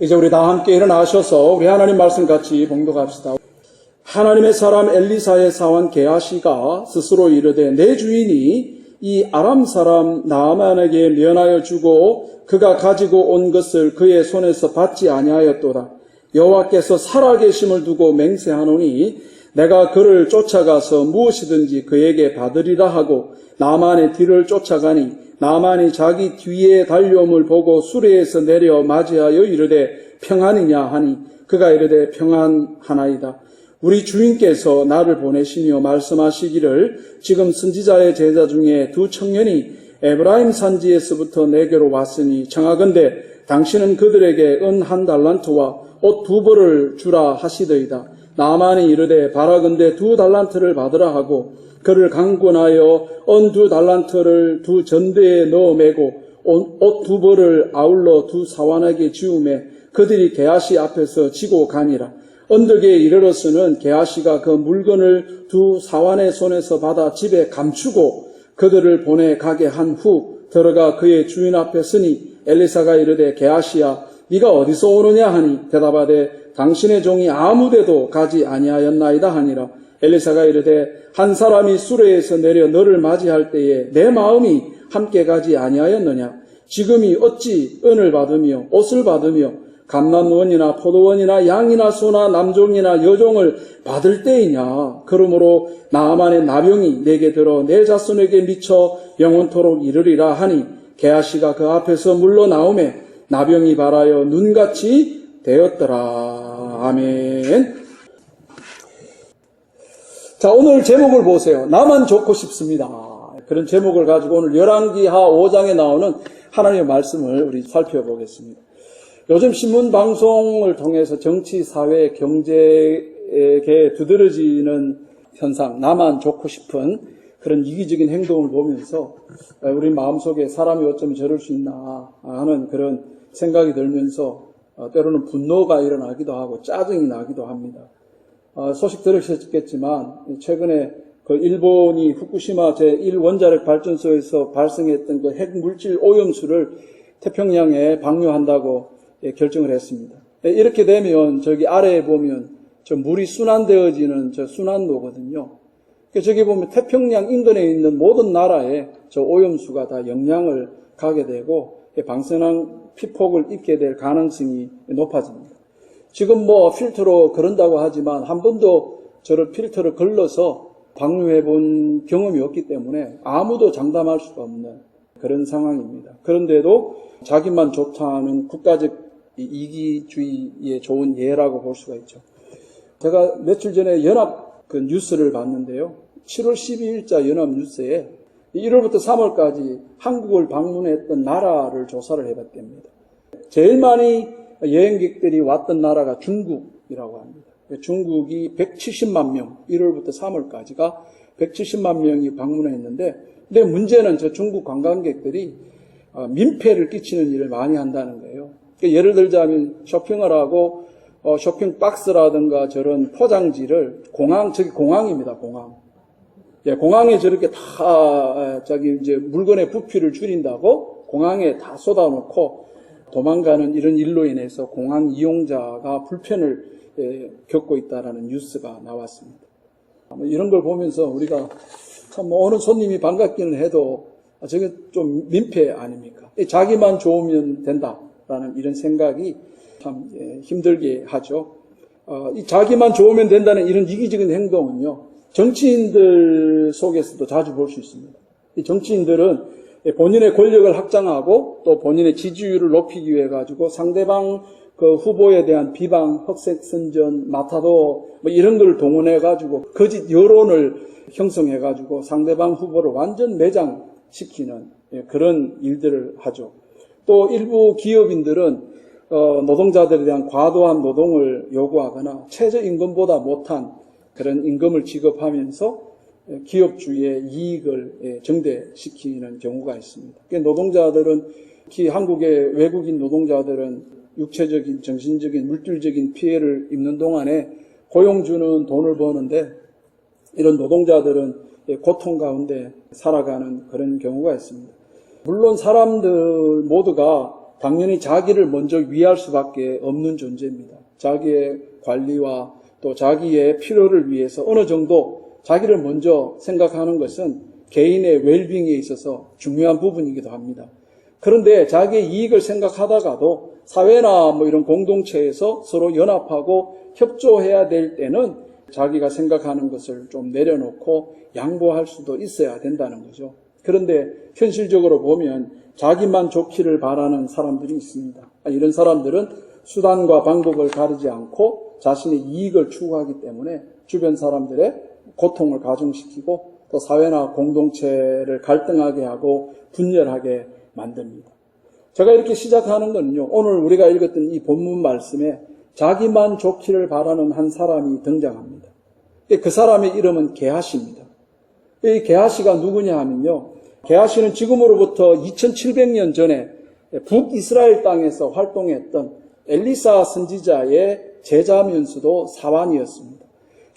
이제 우리 다 함께 일어나셔서 우리 하나님 말씀 같이 봉독합시다. 하나님의 사람 엘리사의 사원 게하시가 스스로 이르되 내 주인이 이 아람 사람 나아만에게 면하여 주고 그가 가지고 온 것을 그의 손에서 받지 아니하였도다. 여호와께서 살아계심을 두고 맹세하노니 내가 그를 쫓아가서 무엇이든지 그에게 받으리라 하고 나만의 뒤를 쫓아가니 나만이 자기 뒤에 달려옴을 보고 수레에서 내려 맞이하여 이르되 평안이냐 하니 그가 이르되 평안하나이다. 우리 주인께서 나를 보내시며 말씀하시기를 지금 선지자의 제자 중에 두 청년이 에브라임 산지에서부터 내게로 왔으니 청하건대 당신은 그들에게 은 1달란트와 옷 2벌을 주라 하시더이다. 나만이 이르되 바라건대 2달란트를 받으라 하고 그를 강권하여 은 2달란트를 두 전대에 넣어 매고 옷 2벌을 아울러 두 사환에게 지우매 그들이 게하시 앞에서 지고 가니라. 언덕에 이르러서는 게하시가 그 물건을 두 사환의 손에서 받아 집에 감추고 그들을 보내 가게 한 후 들어가 그의 주인 앞에 서니 엘리사가 이르되 게하시야 네가 어디서 오느냐 하니 대답하되 당신의 종이 아무데도 가지 아니하였나이다 하니라. 엘리사가 이르되 한 사람이 수레에서 내려 너를 맞이할 때에 내 마음이 함께 가지 아니하였느냐. 지금이 어찌 은을 받으며 옷을 받으며 감람원이나 포도원이나 양이나 소나 남종이나 여종을 받을 때이냐. 그러므로 나아만의 나병이 내게 들어 내 자손에게 미쳐 영원토록 이르리라 하니 게하시가 그 앞에서 물러나오매 나병이 발하여 눈같이 되었더라. 아멘. 자, 오늘 제목을 보세요. 나만 좋고 싶습니다. 그런 제목을 가지고 오늘 열왕기하 5장에 나오는 하나님의 말씀을 우리 살펴보겠습니다. 요즘 신문 방송을 통해서 정치, 사회, 경제에 두드러지는 현상, 나만 좋고 싶은 그런 이기적인 행동을 보면서 우리 마음속에 사람이 어쩌면 저럴 수 있나 하는 그런 생각이 들면서 때로는 분노가 일어나기도 하고 짜증이 나기도 합니다. 소식 들으셨겠지만 최근에 그 일본이 후쿠시마 제1원자력 발전소에서 발생했던 그 핵물질 오염수를 태평양에 방류한다고 결정을 했습니다. 이렇게 되면 저기 아래에 보면 저 물이 순환되어지는 저 순환로거든요. 저기 보면 태평양 인근에 있는 모든 나라에 저 오염수가 다 영향을 가게 되고 방사능 피폭을 입게 될 가능성이 높아집니다. 지금 뭐 필터로 그런다고 하지만 한 번도 저를 필터를 걸러서 방류해 본 경험이 없기 때문에 아무도 장담할 수가 없는 그런 상황입니다. 그런데도 자기만 좋다는 국가적 이기주의의 좋은 예라고 볼 수가 있죠. 제가 며칠 전에 연합 그 뉴스를 봤는데요. 7월 12일자 연합 뉴스에 1월부터 3월까지 한국을 방문했던 나라를 조사를 해봤답니다. 제일 많이 여행객들이 왔던 나라가 중국이라고 합니다. 중국이 170만 명, 1월부터 3월까지가 170만 명이 방문했는데, 근데 문제는 저 중국 관광객들이 민폐를 끼치는 일을 많이 한다는 거예요. 예를 들자면 쇼핑을 하고 쇼핑 박스라든가 저런 포장지를 저기 공항입니다, 공항. 공항에 저렇게 다 이제 물건의 부피를 줄인다고 공항에 다 쏟아놓고 도망가는 이런 일로 인해서 공항 이용자가 불편을 겪고 있다라는 뉴스가 나왔습니다. 이런 걸 보면서 우리가 참 어느 손님이 반갑기는 해도 저게 좀 민폐 아닙니까? 자기만 좋으면 된다라는 이런 생각이 참 힘들게 하죠. 이 자기만 좋으면 된다는 이런 이기적인 행동은요, 정치인들 속에서도 자주 볼 수 있습니다. 이 정치인들은 본인의 권력을 확장하고 또 본인의 지지율을 높이기 위해 가지고 상대방 그 후보에 대한 비방, 흑색 선전, 마타도 뭐 이런 걸 동원해 가지고 거짓 여론을 형성해 가지고 상대방 후보를 완전 매장시키는 그런 일들을 하죠. 또 일부 기업인들은 노동자들에 대한 과도한 노동을 요구하거나 최저임금보다 못한 그런 임금을 지급하면서 기업주의 이익을 정대시키는 경우가 있습니다. 노동자들은, 특히 한국의 외국인 노동자들은 육체적인, 정신적인, 물질적인 피해를 입는 동안에 고용주는 돈을 버는데 이런 노동자들은 고통 가운데 살아가는 그런 경우가 있습니다. 물론 사람들 모두가 당연히 자기를 먼저 위할 수밖에 없는 존재입니다. 자기의 관리와 또 자기의 필요를 위해서 어느 정도 자기를 먼저 생각하는 것은 개인의 웰빙에 있어서 중요한 부분이기도 합니다. 그런데 자기의 이익을 생각하다가도 사회나 이런 공동체에서 서로 연합하고 협조해야 될 때는 자기가 생각하는 것을 좀 내려놓고 양보할 수도 있어야 된다는 거죠. 그런데 현실적으로 보면 자기만 좋기를 바라는 사람들이 있습니다. 이런 사람들은 수단과 방법을 가리지 않고 자신의 이익을 추구하기 때문에 주변 사람들의 고통을 가중시키고 또 사회나 공동체를 갈등하게 하고 분열하게 만듭니다. 제가 이렇게 시작하는 건요, 오늘 우리가 읽었던 이 본문 말씀에 자기만 좋기를 바라는 한 사람이 등장합니다. 그 사람의 이름은 게하시입니다. 이 게하시가 누구냐 하면요, 게하시는 지금으로부터 2700년 전에 북이스라엘 땅에서 활동했던 엘리사 선지자의 제자면서도 사환이었습니다.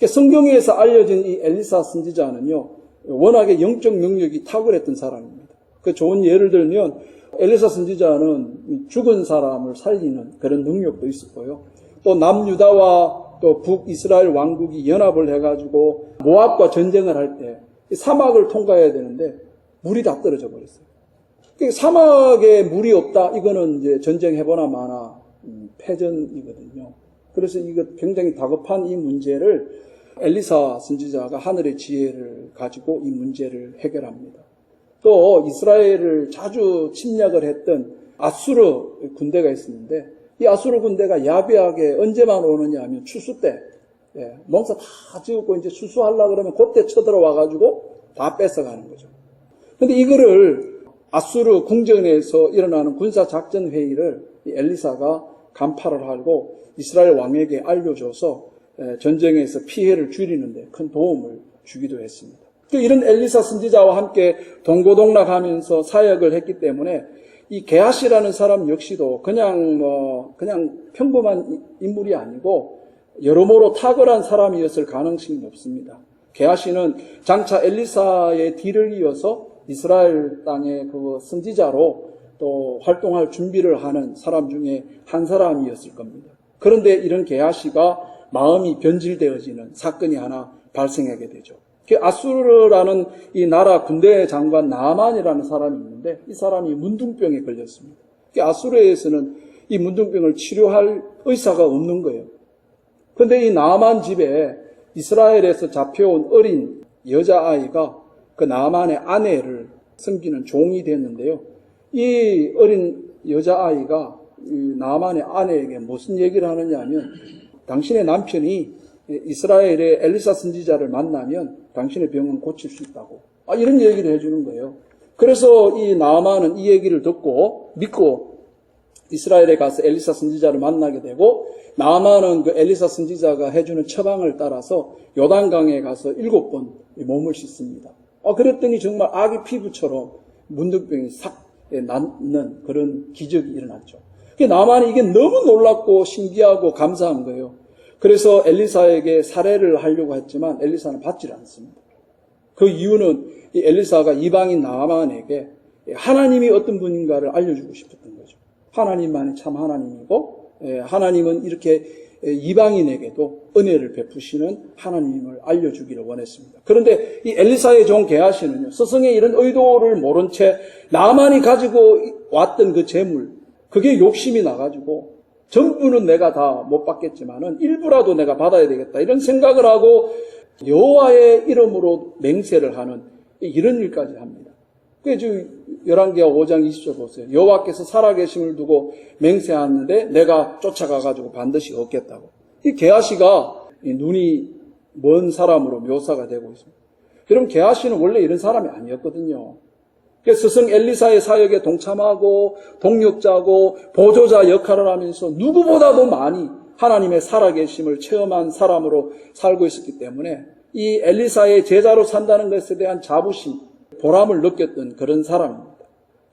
성경에서 알려진 이 엘리사 선지자는요, 워낙에 영적 능력이 탁월했던 사람입니다. 그 좋은 예를 들면 엘리사 선지자는 죽은 사람을 살리는 그런 능력도 있었고요. 또 남유다와 또 북이스라엘 왕국이 연합을 해가지고 모압과 전쟁을 할 때 사막을 통과해야 되는데 물이 다 떨어져 버렸어요. 사막에 물이 없다, 이거는 이제 전쟁해보나 마나 패전이거든요. 그래서 이거 굉장히 다급한 이 문제를 엘리사 선지자가 하늘의 지혜를 가지고 이 문제를 해결합니다. 또 이스라엘을 자주 침략을 했던 아수르 군대가 있었는데 이 아수르 군대가 야비하게 언제만 오느냐 하면 추수 때, 농사 다 지었고 이제 추수하려고 그러면 그때 쳐들어와가지고 다 뺏어가는 거죠. 근데 이거를 아수르 궁전에서 일어나는 군사작전 회의를 엘리사가 간파를 하고 이스라엘 왕에게 알려줘서 전쟁에서 피해를 줄이는데 큰 도움을 주기도 했습니다. 이런 엘리사 선지자와 함께 동고동락하면서 사역을 했기 때문에 이 게하시라는 사람 역시도 그냥 평범한 인물이 아니고 여러모로 탁월한 사람이었을 가능성이 높습니다. 게하시는 장차 엘리사의 뒤를 이어서 이스라엘 땅의 그 선지자로 또 활동할 준비를 하는 사람 중에 한 사람이었을 겁니다. 그런데 이런 게하시가 마음이 변질되어지는 사건이 하나 발생하게 되죠. 아수르라는 이 나라 군대 장관 나만이라는 사람이 있는데 이 사람이 문둥병에 걸렸습니다. 아수르에서는 이 문둥병을 치료할 의사가 없는 거예요. 그런데 이 나만 집에 이스라엘에서 잡혀온 어린 여자아이가 그 나만의 아내를 섬기는 종이 됐는데요. 이 어린 여자아이가 나만의 아내에게 무슨 얘기를 하느냐 하면 당신의 남편이 이스라엘의 엘리사 선지자를 만나면 당신의 병은 고칠 수 있다고 이런 얘기를 해주는 거예요. 그래서 이 나만은 이 얘기를 듣고 믿고 이스라엘에 가서 엘리사 선지자를 만나게 되고 나만은 그 엘리사 선지자가 해주는 처방을 따라서 요단강에 가서 7번 몸을 씻습니다. 그랬더니 정말 아기 피부처럼 문둥병이 싹 낫는 그런 기적이 일어났죠. 나만이 이게 너무 놀랍고 신기하고 감사한 거예요. 그래서 엘리사에게 살해를 하려고 했지만 엘리사는 받지 않습니다. 그 이유는 이 엘리사가 이방인 나만에게 하나님이 어떤 분인가를 알려주고 싶었던 거죠. 하나님만이 참 하나님이고 하나님은 이렇게 이방인에게도 은혜를 베푸시는 하나님을 알려주기를 원했습니다. 그런데 이 엘리사의 종 게하시는요, 스승의 이런 의도를 모른 채 나만이 가지고 왔던 그 재물, 그게 욕심이 나가지고 전부는 내가 다 못 받겠지만은 일부라도 내가 받아야 되겠다 이런 생각을 하고 여호와의 이름으로 맹세를 하는 이런 일까지 합니다. 그래서 열왕기하 5장 20절 보세요. 여호와께서 살아계심을 두고 맹세하는데 내가 쫓아가가지고 반드시 얻겠다고. 이 게하시가 눈이 먼 사람으로 묘사가 되고 있습니다. 여러분 게하시는 원래 이런 사람이 아니었거든요. 스승 엘리사의 사역에 동참하고 동력자고 보조자 역할을 하면서 누구보다도 많이 하나님의 살아계심을 체험한 사람으로 살고 있었기 때문에 이 엘리사의 제자로 산다는 것에 대한 자부심, 보람을 느꼈던 그런 사람입니다.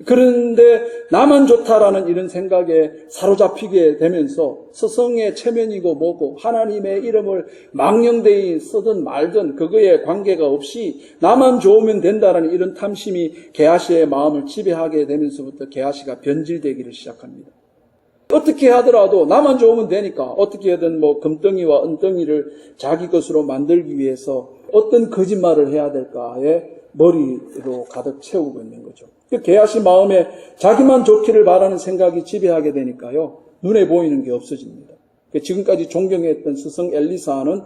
그런데 나만 좋다라는 이런 생각에 사로잡히게 되면서 스승의 체면이고 뭐고 하나님의 이름을 망령되이 쓰든 말든 그거에 관계가 없이 나만 좋으면 된다라는 이런 탐심이 게하시의 마음을 지배하게 되면서부터 게하시가 변질되기를 시작합니다. 어떻게 하더라도 나만 좋으면 되니까 어떻게든 뭐 금덩이와 은덩이를 자기 것으로 만들기 위해서 어떤 거짓말을 해야 될까에 머리로 가득 채우고 있는 거죠. 게하시 마음에 자기만 좋기를 바라는 생각이 지배하게 되니까요. 눈에 보이는 게 없어집니다. 지금까지 존경했던 스승 엘리사는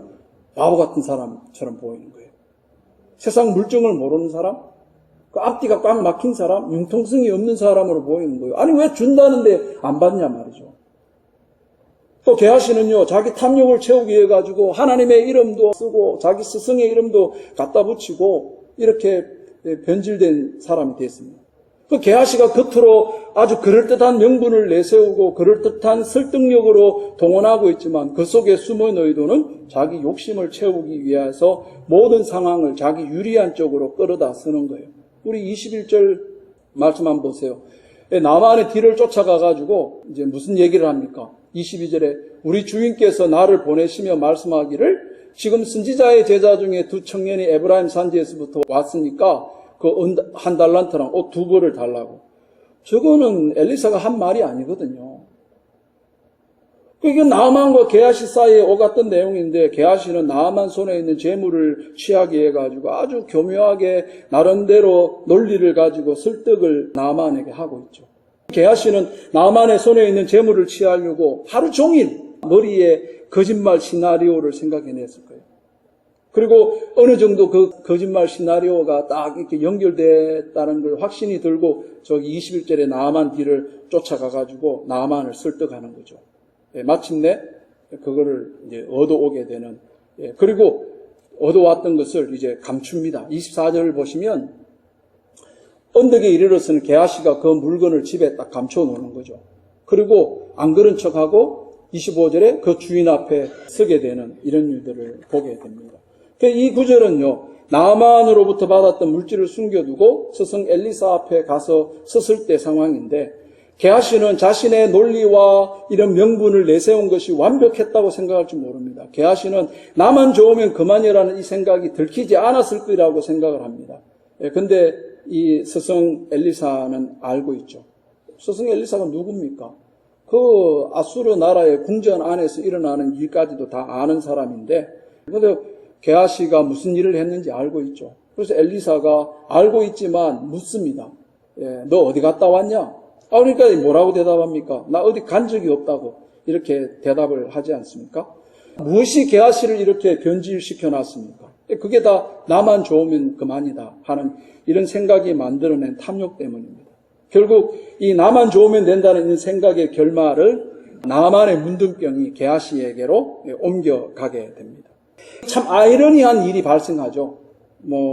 바보 같은 사람처럼 보이는 거예요. 세상 물정을 모르는 사람, 그 앞뒤가 꽉 막힌 사람, 융통성이 없는 사람으로 보이는 거예요. 아니 왜 준다는데 안 받냐 말이죠. 또 게하시는요, 자기 탐욕을 채우기 위해 가지고 하나님의 이름도 쓰고 자기 스승의 이름도 갖다 붙이고 이렇게 변질된 사람이 됐습니다. 그 게하시가 겉으로 아주 그럴듯한 명분을 내세우고 그럴듯한 설득력으로 동원하고 있지만 그 속에 숨은 의도는 자기 욕심을 채우기 위해서 모든 상황을 자기 유리한 쪽으로 끌어다 쓰는 거예요. 우리 21절 말씀 한번 보세요. 나만의 뒤를 쫓아가가지고 이제 무슨 얘기를 합니까? 22절에 우리 주인께서 나를 보내시며 말씀하기를 지금 선지자의 제자 중에 두 청년이 에브라임 산지에서부터 왔으니까 그 한 달란트랑 옷 2벌을 달라고. 저거는 엘리사가 한 말이 아니거든요. 이게 나아만과 게하시 사이에 오갔던 내용인데 게하시는 나아만 손에 있는 재물을 취하게 해가지고 아주 교묘하게 나름대로 논리를 가지고 설득을 나아만에게 하고 있죠. 게하시는 나아만의 손에 있는 재물을 취하려고 하루 종일 머리에 거짓말 시나리오를 생각해냈을 거예요. 그리고 어느 정도 그 거짓말 시나리오가 딱 이렇게 연결됐다는 걸 확신이 들고 저기 21절에 나아만 뒤를 쫓아가가지고 나아만을 설득하는 거죠. 마침내 그거를 이제 얻어오게 되는, 그리고 얻어왔던 것을 이제 감춥니다. 24절을 보시면 언덕에 이르러서는 게하시가 그 물건을 집에 딱 감춰 놓는 거죠. 그리고 안 그런 척하고 25절에 그 주인 앞에 서게 되는 이런 일들을 보게 됩니다. 이 구절은요, 나아만으로부터 받았던 물질을 숨겨두고 스승 엘리사 앞에 가서 섰을 때 상황인데 게하시는 자신의 논리와 이런 명분을 내세운 것이 완벽했다고 생각할지 모릅니다. 게하시는 나만 좋으면 그만이라는 이 생각이 들키지 않았을 거라고 생각을 합니다. 근데 이 스승 엘리사는 알고 있죠. 스승 엘리사가 누굽니까? 그 아수르 나라의 궁전 안에서 일어나는 일까지도 다 아는 사람인데, 근데 게하시가 무슨 일을 했는지 알고 있죠. 그래서 엘리사가 알고 있지만 묻습니다. 너 어디 갔다 왔냐? 그러니까 뭐라고 대답합니까? 나 어디 간 적이 없다고 이렇게 대답을 하지 않습니까? 무엇이 게하시를 이렇게 변질시켜 놨습니까? 그게 다 나만 좋으면 그만이다 하는 이런 생각이 만들어낸 탐욕 때문입니다. 결국 이 나만 좋으면 된다는 이 생각의 결말을 나만의 문둥병이 게하시에게로 옮겨가게 됩니다. 참 아이러니한 일이 발생하죠.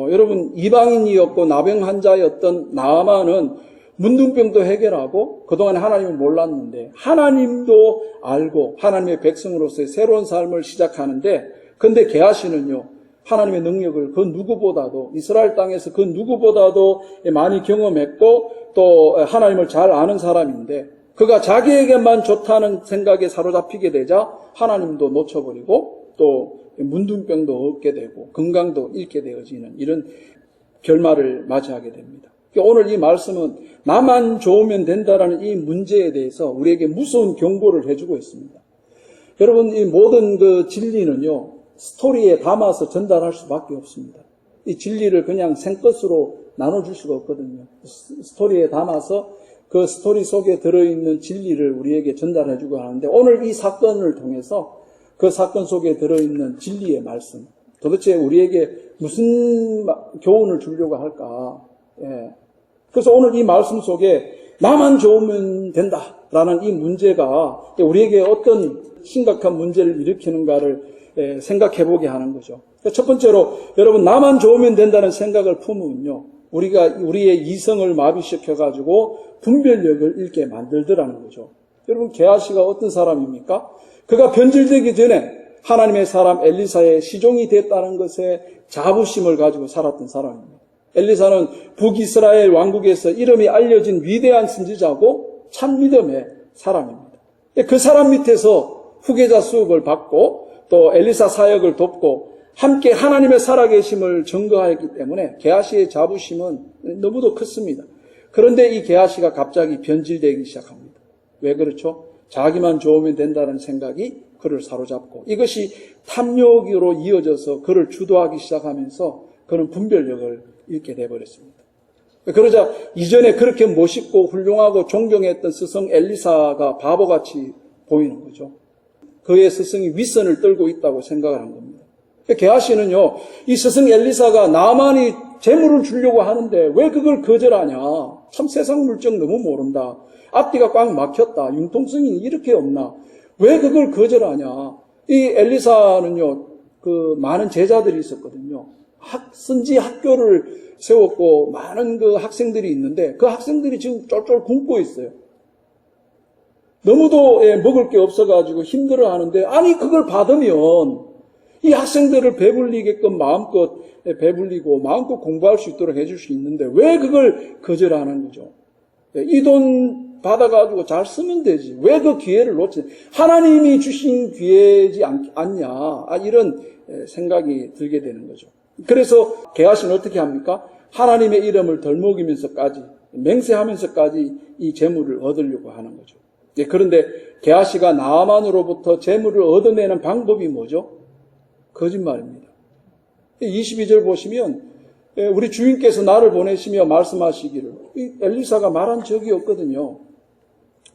여러분 이방인이었고 나병 환자였던 나아만은 문둥병도 해결하고 그동안 하나님을 몰랐는데 하나님도 알고 하나님의 백성으로서의 새로운 삶을 시작하는데, 근데 게하시는요, 하나님의 능력을 그 누구보다도 이스라엘 땅에서 그 누구보다도 많이 경험했고 또 하나님을 잘 아는 사람인데 그가 자기에게만 좋다는 생각에 사로잡히게 되자 하나님도 놓쳐버리고 또 문둥병도 얻게 되고 건강도 잃게 되어지는 이런 결말을 맞이하게 됩니다. 오늘 이 말씀은 나만 좋으면 된다라는 이 문제에 대해서 우리에게 무서운 경고를 해주고 있습니다. 여러분, 이 모든 그 진리는요, 스토리에 담아서 전달할 수밖에 없습니다. 이 진리를 그냥 생것으로 나눠줄 수가 없거든요. 스토리에 담아서 그 스토리 속에 들어있는 진리를 우리에게 전달해주고 하는데, 오늘 이 사건을 통해서 그 사건 속에 들어있는 진리의 말씀, 도대체 우리에게 무슨 교훈을 주려고 할까? 그래서 오늘 이 말씀 속에 나만 좋으면 된다라는 이 문제가 우리에게 어떤 심각한 문제를 일으키는가를 생각해 보게 하는 거죠. 첫 번째로 여러분, 나만 좋으면 된다는 생각을 품으면요, 우리가 우리의 이성을 마비시켜가지고 분별력을 잃게 만들더라는 거죠. 여러분, 게하시가 어떤 사람입니까? 그가 변질되기 전에 하나님의 사람 엘리사의 시종이 됐다는 것에 자부심을 가지고 살았던 사람입니다. 엘리사는 북이스라엘 왕국에서 이름이 알려진 위대한 선지자고 참 믿음의 사람입니다. 그 사람 밑에서 후계자 수업을 받고 또 엘리사 사역을 돕고 함께 하나님의 살아계심을 증거하였기 때문에 게하시의 자부심은 너무도 컸습니다. 그런데 이 게하시가 갑자기 변질되기 시작합니다. 왜 그렇죠? 자기만 좋으면 된다는 생각이 그를 사로잡고 이것이 탐욕으로 이어져서 그를 주도하기 시작하면서 그는 분별력을 잃게 되어버렸습니다. 그러자 이전에 그렇게 멋있고 훌륭하고 존경했던 스승 엘리사가 바보같이 보이는 거죠. 그의 스승이 윗선을 떨고 있다고 생각을 한 겁니다. 게하시는요, 이 스승 엘리사가 나만이 재물을 주려고 하는데 왜 그걸 거절하냐. 참 세상 물정 너무 모른다. 앞뒤가 꽉 막혔다. 융통성이 이렇게 없나. 왜 그걸 거절하냐. 이 엘리사는요, 그 많은 제자들이 있었거든요. 선지 학교를 세웠고 많은 그 학생들이 있는데 그 학생들이 지금 쫄쫄 굶고 있어요. 너무도 먹을 게 없어가지고 힘들어하는데 아니 그걸 받으면 이 학생들을 배불리게끔 마음껏 배불리고 마음껏 공부할 수 있도록 해줄 수 있는데 왜 그걸 거절하는 거죠? 이 돈 받아가지고 잘 쓰면 되지. 왜 그 기회를 놓지? 하나님이 주신 기회지 않냐. 이런 생각이 들게 되는 거죠. 그래서 게하시는 어떻게 합니까? 하나님의 이름을 덜먹이면서까지 맹세하면서까지 이 재물을 얻으려고 하는 거죠. 그런데 게하시가 나아만으로부터 재물을 얻어내는 방법이 뭐죠? 거짓말입니다. 22절 보시면 우리 주인께서 나를 보내시며 말씀하시기를 이 엘리사가 말한 적이 없거든요.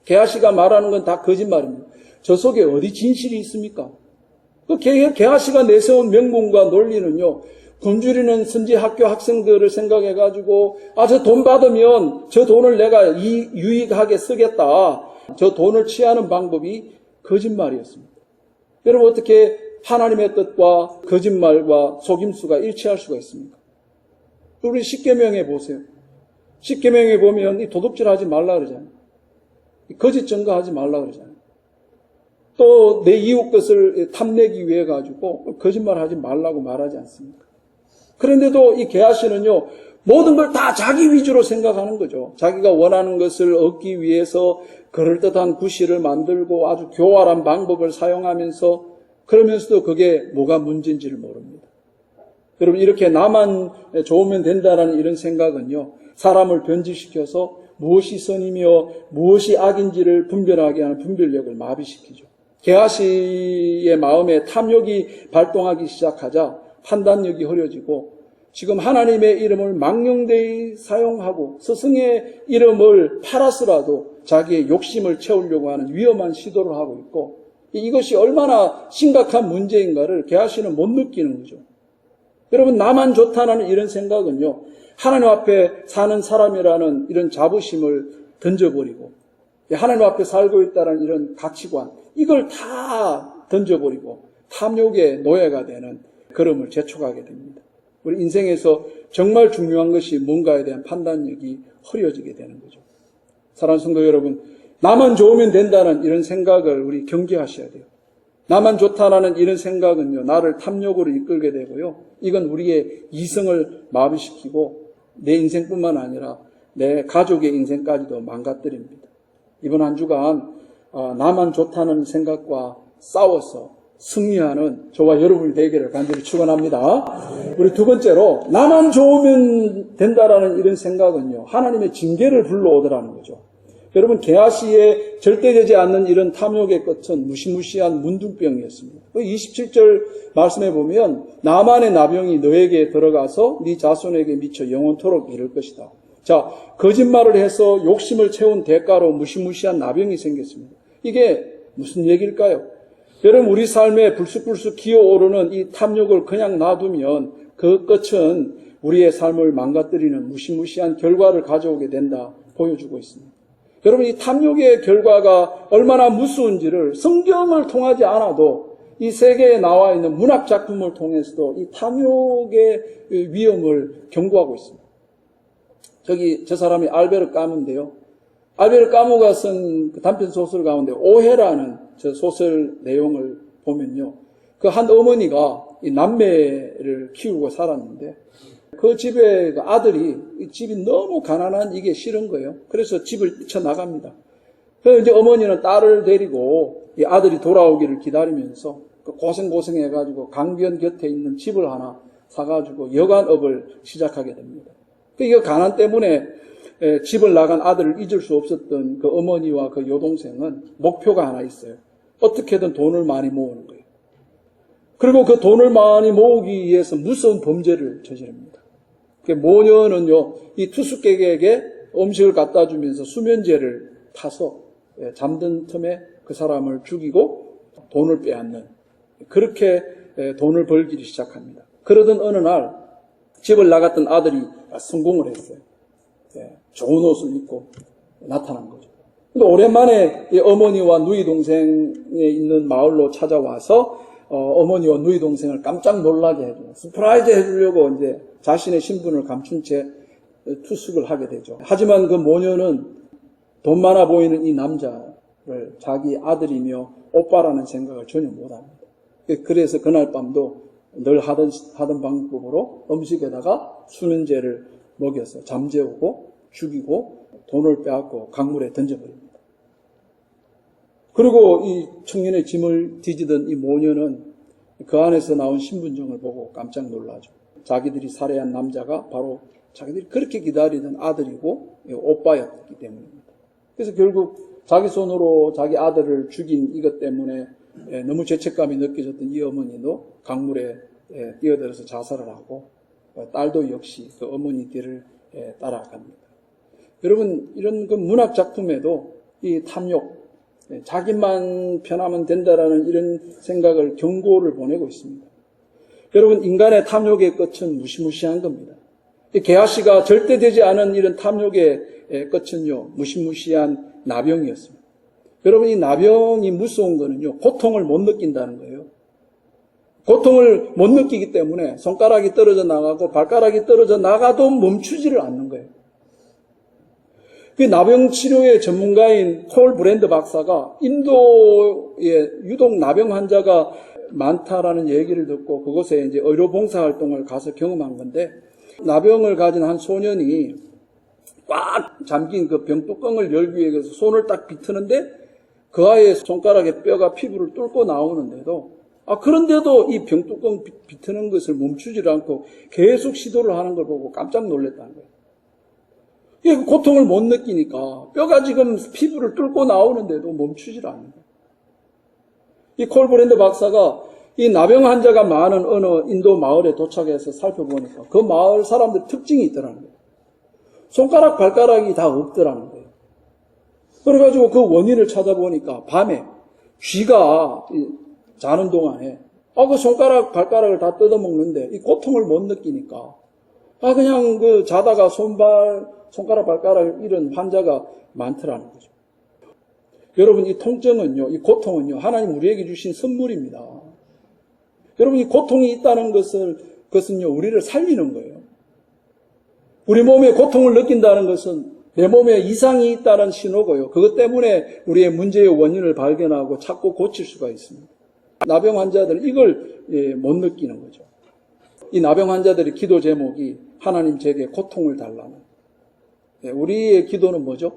게하시가 말하는 건 다 거짓말입니다. 저 속에 어디 진실이 있습니까? 그 게하시가 내세운 명분과 논리는요. 굶주리는 선지학교 학생들을 생각해가지고 저 돈 받으면 저 돈을 내가 유익하게 쓰겠다. 저 돈을 취하는 방법이 거짓말이었습니다. 여러분 어떻게 하나님의 뜻과 거짓말과 속임수가 일치할 수가 있습니까? 우리 십계명에 보세요. 십계명에 보면 이 도둑질하지 말라 그러잖아요. 거짓 증거하지 말라 그러잖아요. 또 내 이웃 것을 탐내기 위해 가지고 거짓말하지 말라고 말하지 않습니까? 그런데도 이 게하시는요 모든 걸 다 자기 위주로 생각하는 거죠. 자기가 원하는 것을 얻기 위해서 그럴듯한 구실을 만들고 아주 교활한 방법을 사용하면서 그러면서도 그게 뭐가 문제인지를 모릅니다. 여러분 이렇게 나만 좋으면 된다는 이런 생각은요 사람을 변질시켜서 무엇이 선이며 무엇이 악인지를 분별하게 하는 분별력을 마비시키죠. 게하시의 마음에 탐욕이 발동하기 시작하자 판단력이 흐려지고 지금 하나님의 이름을 망령되이 사용하고 스승의 이름을 팔아서라도 자기의 욕심을 채우려고 하는 위험한 시도를 하고 있고 이것이 얼마나 심각한 문제인가를 게하시는 못 느끼는 거죠. 여러분 나만 좋다는 이런 생각은요 하나님 앞에 사는 사람이라는 이런 자부심을 던져버리고 하나님 앞에 살고 있다는 이런 가치관 이걸 다 던져버리고 탐욕의 노예가 되는 걸음을 재촉하게 됩니다. 우리 인생에서 정말 중요한 것이 뭔가에 대한 판단력이 흐려지게 되는 거죠. 사랑하는 성도 여러분, 나만 좋으면 된다는 이런 생각을 우리 경계하셔야 돼요. 나만 좋다라는 이런 생각은요, 나를 탐욕으로 이끌게 되고요. 이건 우리의 이성을 마비시키고 내 인생뿐만 아니라 내 가족의 인생까지도 망가뜨립니다. 이번 한 주간 나만 좋다는 생각과 싸워서 승리하는 저와 여러분이 되기를 간절히 축원합니다. 우리 두 번째로 나만 좋으면 된다라는 이런 생각은요 하나님의 징계를 불러오더라는 거죠. 여러분 게하시의 절대되지 않는 이런 탐욕의 끝은 무시무시한 문둥병이었습니다. 27절 말씀에 보면 나만의 나병이 너에게 들어가서 네 자손에게 미쳐 영원토록 이를 것이다. 자, 거짓말을 해서 욕심을 채운 대가로 무시무시한 나병이 생겼습니다. 이게 무슨 얘기일까요? 여러분 우리 삶에 불쑥불쑥 기어오르는 이 탐욕을 그냥 놔두면 그 끝은 우리의 삶을 망가뜨리는 무시무시한 결과를 가져오게 된다 보여주고 있습니다. 여러분 이 탐욕의 결과가 얼마나 무서운지를 성경을 통하지 않아도 이 세계에 나와 있는 문학 작품을 통해서도 이 탐욕의 위험을 경고하고 있습니다. 저 사람이 알베르 까무인데요. 알베르 까무가 쓴 그 단편 소설 가운데 오해라는 저 소설 내용을 보면요. 그 한 어머니가 이 남매를 키우고 살았는데 그 집에 그 아들이 이 집이 너무 가난한 이게 싫은 거예요. 그래서 집을 뛰쳐나갑니다. 그래서 이제 어머니는 딸을 데리고 이 아들이 돌아오기를 기다리면서 고생해가지고 강변 곁에 있는 집을 하나 사가지고 여간업을 시작하게 됩니다. 이 가난 때문에 집을 나간 아들을 잊을 수 없었던 그 어머니와 그 여동생은 목표가 하나 있어요. 어떻게든 돈을 많이 모으는 거예요. 그리고 그 돈을 많이 모으기 위해서 무서운 범죄를 저지릅니다. 모녀는요, 이 투숙객에게 음식을 갖다 주면서 수면제를 타서 잠든 틈에 그 사람을 죽이고 돈을 빼앗는, 그렇게 돈을 벌기 시작합니다. 그러던 어느 날 집을 나갔던 아들이 성공을 했어요. 좋은 옷을 입고 나타난 거죠. 근데 오랜만에 어머니와 누이 동생에 있는 마을로 찾아와서 어머니와 누이 동생을 깜짝 놀라게 해줘요. 서프라이즈 해주려고 이제 자신의 신분을 감춘 채 투숙을 하게 되죠. 하지만 그 모녀는 돈 많아 보이는 이 남자를 자기 아들이며 오빠라는 생각을 전혀 못합니다. 그래서 그날 밤도 늘 하던 방법으로 음식에다가 수면제를 먹여서 잠재우고 죽이고 돈을 빼앗고 강물에 던져버립니다. 그리고 이 청년의 짐을 뒤지던 이 모녀는 그 안에서 나온 신분증을 보고 깜짝 놀라죠. 자기들이 살해한 남자가 바로 자기들이 그렇게 기다리던 아들이고 오빠였기 때문입니다. 그래서 결국 자기 손으로 자기 아들을 죽인 이것 때문에 너무 죄책감이 느껴졌던 이 어머니도 강물에 뛰어들어서 자살을 하고 딸도 역시 그 어머니 뒤를 따라갑니다. 여러분, 이런 그 문학 작품에도 이 탐욕, 자기만 편하면 된다라는 이런 생각을 경고를 보내고 있습니다. 여러분, 인간의 탐욕의 끝은 무시무시한 겁니다. 게하시가 절대 되지 않은 이런 탐욕의 끝은요, 무시무시한 나병이었습니다. 여러분, 이 나병이 무서운 거는요, 고통을 못 느낀다는 거예요. 고통을 못 느끼기 때문에 손가락이 떨어져 나가고 발가락이 떨어져 나가도 멈추지를 않는 거예요. 그 나병 치료의 전문가인 콜 브랜드 박사가 인도에 유독 나병 환자가 많다라는 얘기를 듣고 그곳에 이제 의료 봉사 활동을 가서 경험한 건데, 나병을 가진 한 소년이 꽉 잠긴 그 병뚜껑을 열기 위해서 손을 딱 비트는데 그 아이의 손가락에 뼈가 피부를 뚫고 나오는데도 그런데도 이 병뚜껑 비트는 것을 멈추지 않고 계속 시도를 하는 걸 보고 깜짝 놀랐다는 거예요. 이 고통을 못 느끼니까 뼈가 지금 피부를 뚫고 나오는데도 멈추질 않는 거예요. 이 콜브랜드 박사가 이 나병 환자가 많은 어느 인도 마을에 도착해서 살펴보니까 그 마을 사람들 특징이 있더라는 거예요. 손가락, 발가락이 다 없더라는 거예요. 그래가지고 그 원인을 찾아보니까 밤에 쥐가 자는 동안에 그 손가락, 발가락을 다 뜯어먹는데 이 고통을 못 느끼니까 그냥 그 자다가 손가락, 발가락 잃은 환자가 많더라는 거죠. 여러분, 이 통증은요, 이 고통은요, 하나님 우리에게 주신 선물입니다. 여러분, 이 고통이 있다는 그것은요, 우리를 살리는 거예요. 우리 몸에 고통을 느낀다는 것은 내 몸에 이상이 있다는 신호고요. 그것 때문에 우리의 문제의 원인을 발견하고 찾고 고칠 수가 있습니다. 나병 환자들은 이걸 못 느끼는 거죠. 이 나병 환자들의 기도 제목이 하나님 제게 고통을 달라는. 우리의 기도는 뭐죠?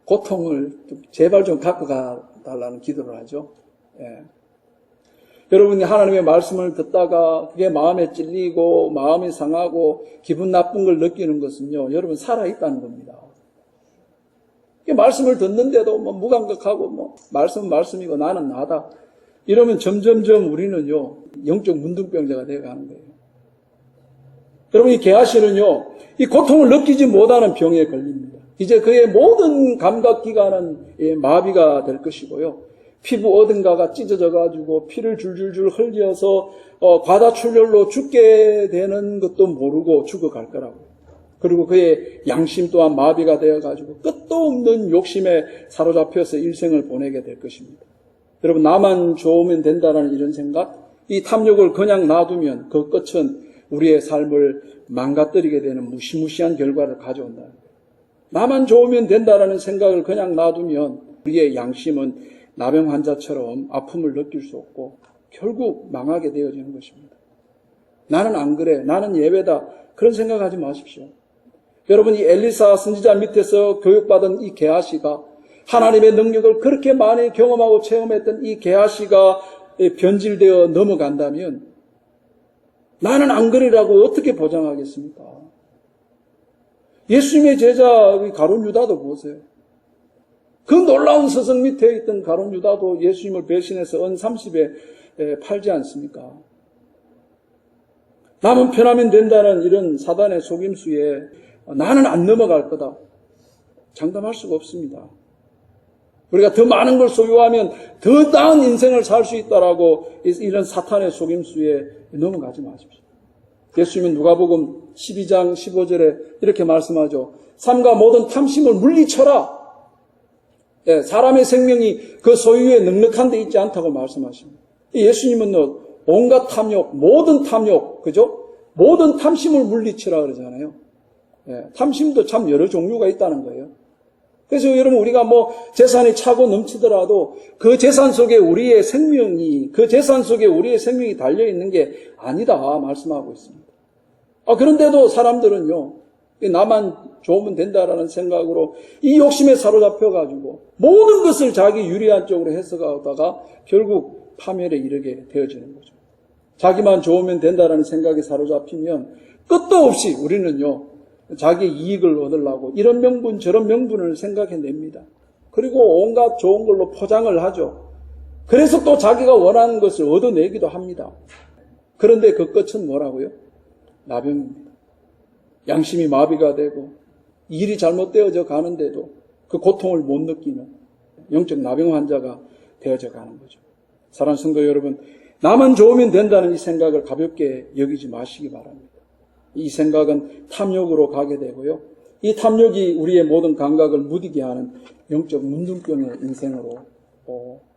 고통을 제발 좀 갖고 가달라는 기도를 하죠. 여러분이 하나님의 말씀을 듣다가 그게 마음에 찔리고 마음이 상하고 기분 나쁜 걸 느끼는 것은요, 여러분 살아있다는 겁니다. 말씀을 듣는데도 무감각하고 말씀은 말씀이고 나는 나다. 이러면 점점점 우리는요, 영적 문둥병자가 되어가는 거예요. 여러분, 이 게하시는요, 이 고통을 느끼지 못하는 병에 걸립니다. 이제 그의 모든 감각기관은 마비가 될 것이고요. 피부 어딘가가 찢어져가지고 피를 줄줄줄 흘려서 과다출혈로 죽게 되는 것도 모르고 죽어갈 거라고. 그리고 그의 양심 또한 마비가 되어가지고 끝도 없는 욕심에 사로잡혀서 일생을 보내게 될 것입니다. 여러분, 나만 좋으면 된다는 이런 생각, 이 탐욕을 그냥 놔두면 그 끝은 우리의 삶을 망가뜨리게 되는 무시무시한 결과를 가져온다. 나만 좋으면 된다는 생각을 그냥 놔두면 우리의 양심은 나병 환자처럼 아픔을 느낄 수 없고 결국 망하게 되어지는 것입니다. 나는 안 그래. 나는 예외다. 그런 생각하지 마십시오. 여러분, 이 엘리사 선지자 밑에서 교육받은 이 게하시가 하나님의 능력을 그렇게 많이 경험하고 체험했던 이 게하시가 변질되어 넘어간다면 나는 안 그래라고 어떻게 보장하겠습니까? 예수님의 제자 가룟 유다도 보세요. 그 놀라운 서성 밑에 있던 가룟 유다도 예수님을 배신해서 은 30에 팔지 않습니까? 남은 편하면 된다는 이런 사단의 속임수에 나는 안 넘어갈 거다. 장담할 수가 없습니다. 우리가 더 많은 걸 소유하면 더 나은 인생을 살 수 있다라고 이런 사탄의 속임수에 넘어가지 마십시오. 예수님은 누가복음 12장 15절에 이렇게 말씀하죠. 삼가 모든 탐심을 물리쳐라. 예, 사람의 생명이 그 소유에 넉넉한 데 있지 않다고 말씀하십니다. 예수님은 온갖 탐욕, 모든 탐욕, 그죠? 모든 탐심을 물리치라 그러잖아요. 예, 탐심도 참 여러 종류가 있다는 거예요. 그래서 여러분, 우리가 재산이 차고 넘치더라도 그 재산 속에 우리의 생명이, 달려있는 게 아니다 말씀하고 있습니다. 그런데도 사람들은요, 나만 좋으면 된다라는 생각으로 이 욕심에 사로잡혀가지고 모든 것을 자기 유리한 쪽으로 해석하다가 결국 파멸에 이르게 되어지는 거죠. 자기만 좋으면 된다라는 생각에 사로잡히면 끝도 없이 우리는요, 자기 이익을 얻으려고 이런 명분 저런 명분을 생각해냅니다. 그리고 온갖 좋은 걸로 포장을 하죠. 그래서 또 자기가 원하는 것을 얻어내기도 합니다. 그런데 그 끝은 뭐라고요? 나병입니다. 양심이 마비가 되고 일이 잘못되어져 가는데도 그 고통을 못 느끼는 영적 나병 환자가 되어져 가는 거죠. 사랑하는 성도 여러분, 나만 좋으면 된다는 이 생각을 가볍게 여기지 마시기 바랍니다. 이 생각은 탐욕으로 가게 되고요. 이 탐욕이 우리의 모든 감각을 무디게 하는 영적 문둥병의 인생으로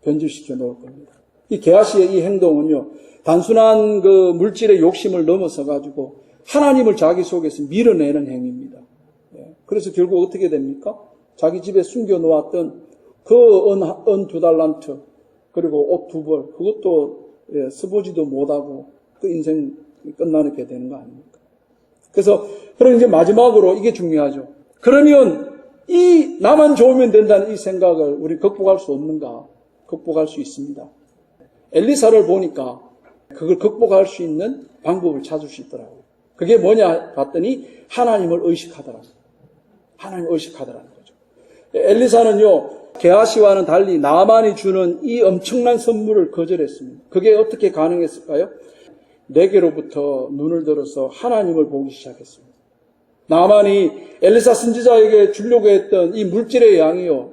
변질시켜 놓을 겁니다. 이 게하시의 이 행동은요, 단순한 그 물질의 욕심을 넘어서 가지고 하나님을 자기 속에서 밀어내는 행위입니다. 그래서 결국 어떻게 됩니까? 자기 집에 숨겨 놓았던 그 은 2달란트, 그리고 옷 2벌, 그것도 써보지도 못하고 그 인생 끝나게 되는 거 아닙니까? 그럼 이제 마지막으로 이게 중요하죠. 그러면 이 나만 좋으면 된다는 이 생각을 우리 극복할 수 없는가? 극복할 수 있습니다. 엘리사를 보니까 그걸 극복할 수 있는 방법을 찾을 수 있더라고요. 그게 뭐냐 봤더니 하나님을 의식하더라고요. 하나님을 의식하더라는 거죠. 엘리사는요, 게하시와는 달리 나만이 주는 이 엄청난 선물을 거절했습니다. 그게 어떻게 가능했을까요? 내게로부터 눈을 들어서 하나님을 보기 시작했습니다. 나만이 엘리사 선지자에게 주려고 했던 이 물질의 양이요,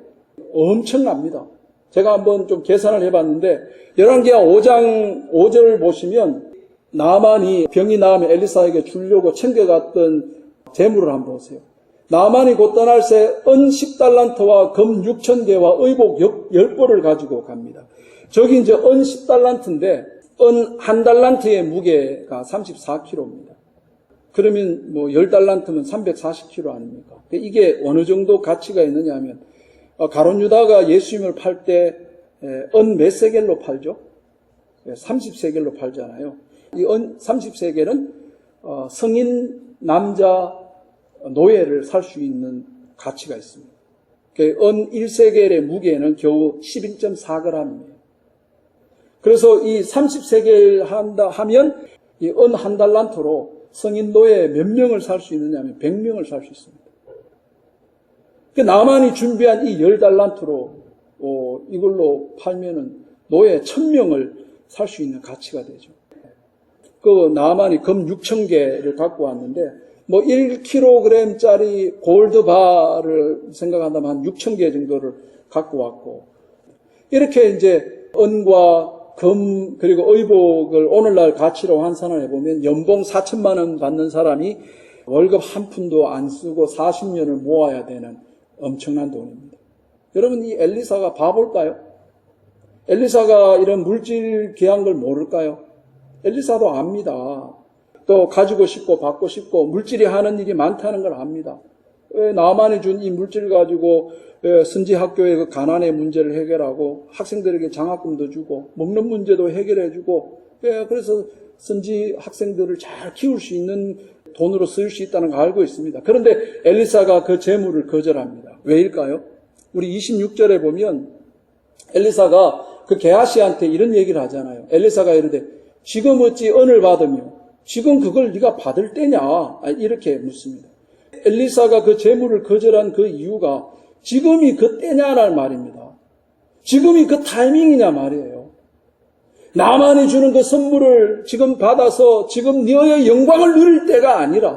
엄청납니다. 제가 한번 좀 계산을 해봤는데 열왕기하 5장 5절 보시면 나만이 병이 나으면 엘리사에게 주려고 챙겨갔던 재물을 한번 보세요. 나만이 곧 떠날 새 은 10달란트와 금 6,000개와 의복 10벌을 가지고 갑니다. 저기 이제 은 10달란트인데 은 1달란트의 무게가 34kg입니다. 그러면 10달란트면 340kg 아닙니까? 이게 어느 정도 가치가 있느냐 하면 가룟 유다가 예수님을 팔 때 은 몇 세겔로 팔죠? 30세겔로 팔잖아요. 이 은 30세겔은 성인 남자 노예를 살 수 있는 가치가 있습니다. 은 1세겔의 무게는 겨우 11.4g이에요. 그래서 이 30세겔 한다 하면 이 은 1달란트로 성인 노예 몇 명을 살 수 있느냐 하면 100명을 살 수 있습니다. 나만이 준비한 이 10달란트로 이걸로 팔면은 노예 1000명을 살 수 있는 가치가 되죠. 그 나만이 금 6,000개를 갖고 왔는데 1kg짜리 골드바를 생각한다면 한 6,000개 정도를 갖고 왔고, 이렇게 이제 은과 금 그리고 의복을 오늘날 가치로 환산을 해보면 연봉 4천만 원 받는 사람이 월급 한 푼도 안 쓰고 40년을 모아야 되는 엄청난 돈입니다. 여러분, 이 엘리사가 바볼까요? 엘리사가 이런 물질 귀한 걸 모를까요? 엘리사도 압니다. 또 가지고 싶고 받고 싶고 물질이 하는 일이 많다는 걸 압니다. 왜 나만이 준 이 물질 가지고 선지 학교의 그 가난의 문제를 해결하고 학생들에게 장학금도 주고 먹는 문제도 해결해 주고 그래서 선지 학생들을 잘 키울 수 있는 돈으로 쓸 수 있다는 걸 알고 있습니다. 그런데 엘리사가 그 재물을 거절합니다. 왜일까요? 우리 26절에 보면 엘리사가 그 게하시한테 이런 얘기를 하잖아요. 엘리사가 이르되 지금 어찌恩을 받으며 지금 그걸 네가 받을 때냐? 이렇게 묻습니다. 엘리사가 그 재물을 거절한 그 이유가 지금이 그 때냐라는 말입니다. 지금이 그 타이밍이냐 말이에요. 나만이 주는 그 선물을 지금 받아서 지금 너의 영광을 누릴 때가 아니라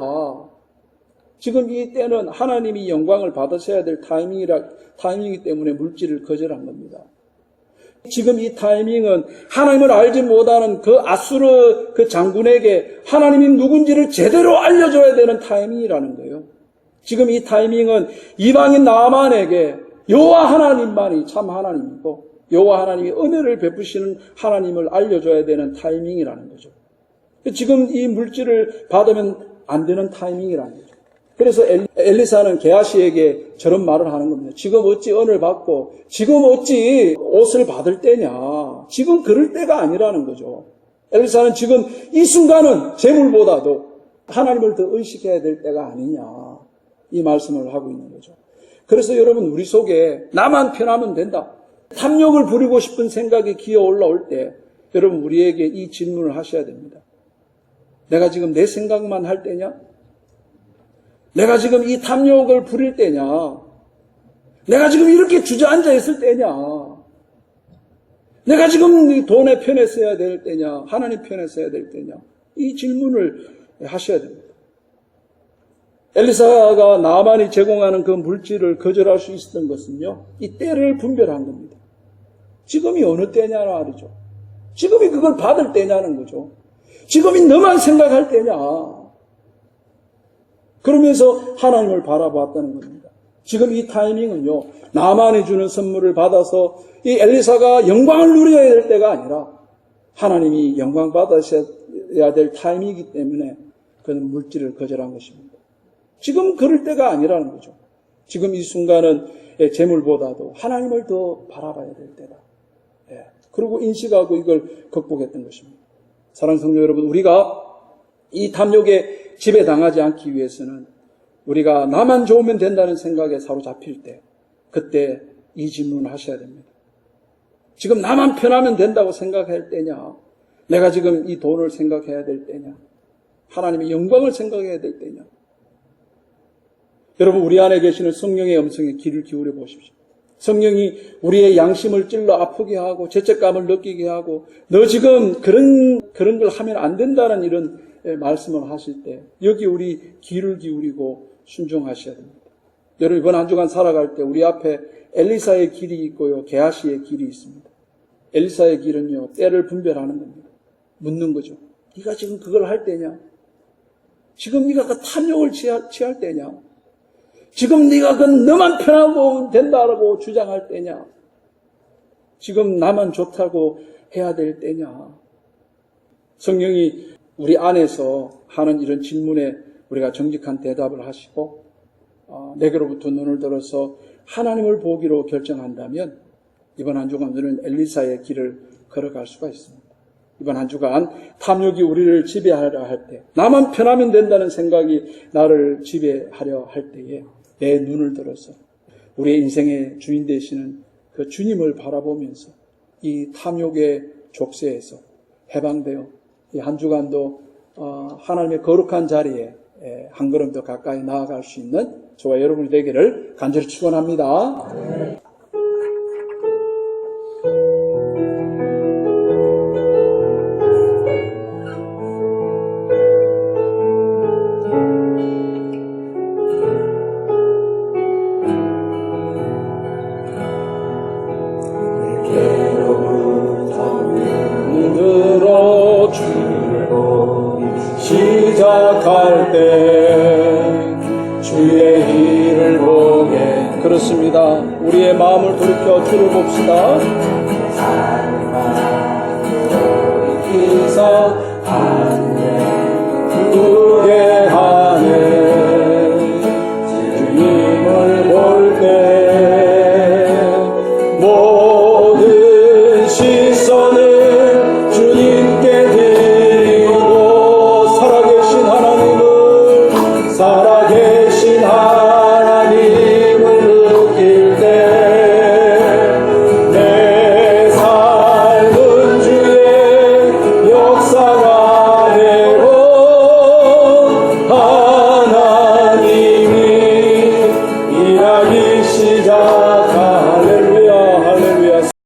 지금 이 때는 하나님이 영광을 받으셔야 될 타이밍이기 때문에 물질을 거절한 겁니다. 지금 이 타이밍은 하나님을 알지 못하는 그 아수르 그 장군에게 하나님이 누군지를 제대로 알려줘야 되는 타이밍이라는 거예요. 지금 이 타이밍은 이방인 나아만에게 여호와 하나님만이 참 하나님이고 여호와 하나님이 은혜를 베푸시는 하나님을 알려줘야 되는 타이밍이라는 거죠. 지금 이 물질을 받으면 안 되는 타이밍이라는 거죠. 그래서 엘리사는 게하시에게 저런 말을 하는 겁니다. 지금 어찌 은을 받고 지금 어찌 옷을 받을 때냐. 지금 그럴 때가 아니라는 거죠. 엘리사는 지금 이 순간은 재물보다도 하나님을 더 의식해야 될 때가 아니냐. 이 말씀을 하고 있는 거죠. 그래서 여러분 우리 속에 나만 편하면 된다. 탐욕을 부리고 싶은 생각이 기어 올라올 때 여러분 우리에게 이 질문을 하셔야 됩니다. 내가 지금 내 생각만 할 때냐? 내가 지금 이 탐욕을 부릴 때냐? 내가 지금 이렇게 주저앉아 있을 때냐? 내가 지금 이 돈의 편에 서야 될 때냐? 하나님 편에 서야 될 때냐? 이 질문을 하셔야 됩니다. 엘리사가 나아만이 제공하는 그 물질을 거절할 수 있었던 것은요, 이 때를 분별한 겁니다. 지금이 어느 때냐는 말이죠. 지금이 그걸 받을 때냐는 거죠. 지금이 너만 생각할 때냐. 그러면서 하나님을 바라봤다는 겁니다. 지금 이 타이밍은요, 나만이 주는 선물을 받아서 이 엘리사가 영광을 누려야 될 때가 아니라 하나님이 영광 받으셔야 될 타이밍이기 때문에 그는 물질을 거절한 것입니다. 지금 그럴 때가 아니라는 거죠. 지금 이 순간은 재물보다도 하나님을 더 바라봐야 될 때다. 그리고 인식하고 이걸 극복했던 것입니다. 사랑하는 성도 여러분, 우리가 이 탐욕에 지배당하지 않기 위해서는 우리가 나만 좋으면 된다는 생각에 사로잡힐 때, 그때 이 질문을 하셔야 됩니다. 지금 나만 편하면 된다고 생각할 때냐? 내가 지금 이 돈을 생각해야 될 때냐? 하나님의 영광을 생각해야 될 때냐? 여러분, 우리 안에 계시는 성령의 음성에 귀를 기울여 보십시오. 성령이 우리의 양심을 찔러 아프게 하고 죄책감을 느끼게 하고 너 지금 그런 걸 하면 안 된다는 이런 말씀을 하실 때 여기 우리 귀를 기울이고 순종하셔야 됩니다. 여러분, 이번 한 주간 살아갈 때 우리 앞에 엘리사의 길이 있고요, 게하시의 길이 있습니다. 엘리사의 길은요, 때를 분별하는 겁니다. 묻는 거죠. 네가 지금 그걸 할 때냐? 지금 네가 그 탐욕을 취할 때냐? 지금 네가 그 너만 편하고 된다라고 주장할 때냐? 지금 나만 좋다고 해야 될 때냐? 성령이 우리 안에서 하는 이런 질문에 우리가 정직한 대답을 하시고 내게로부터 눈을 들어서 하나님을 보기로 결정한다면 이번 한 주간 우리는 엘리사의 길을 걸어갈 수가 있습니다. 이번 한 주간 탐욕이 우리를 지배하려 할 때, 나만 편하면 된다는 생각이 나를 지배하려 할 때에 내 눈을 들어서 우리의 인생의 주인 되시는 그 주님을 바라보면서 이 탐욕의 족쇄에서 해방되어 이 한 주간도 하나님의 거룩한 자리에 한 걸음 더 가까이 나아갈 수 있는 저와 여러분이 되기를 간절히 축원합니다. 네. 시작할 때 주의 길을 보게. 그렇습니다. 우리의 마음을 돌이켜 주를 봅시다.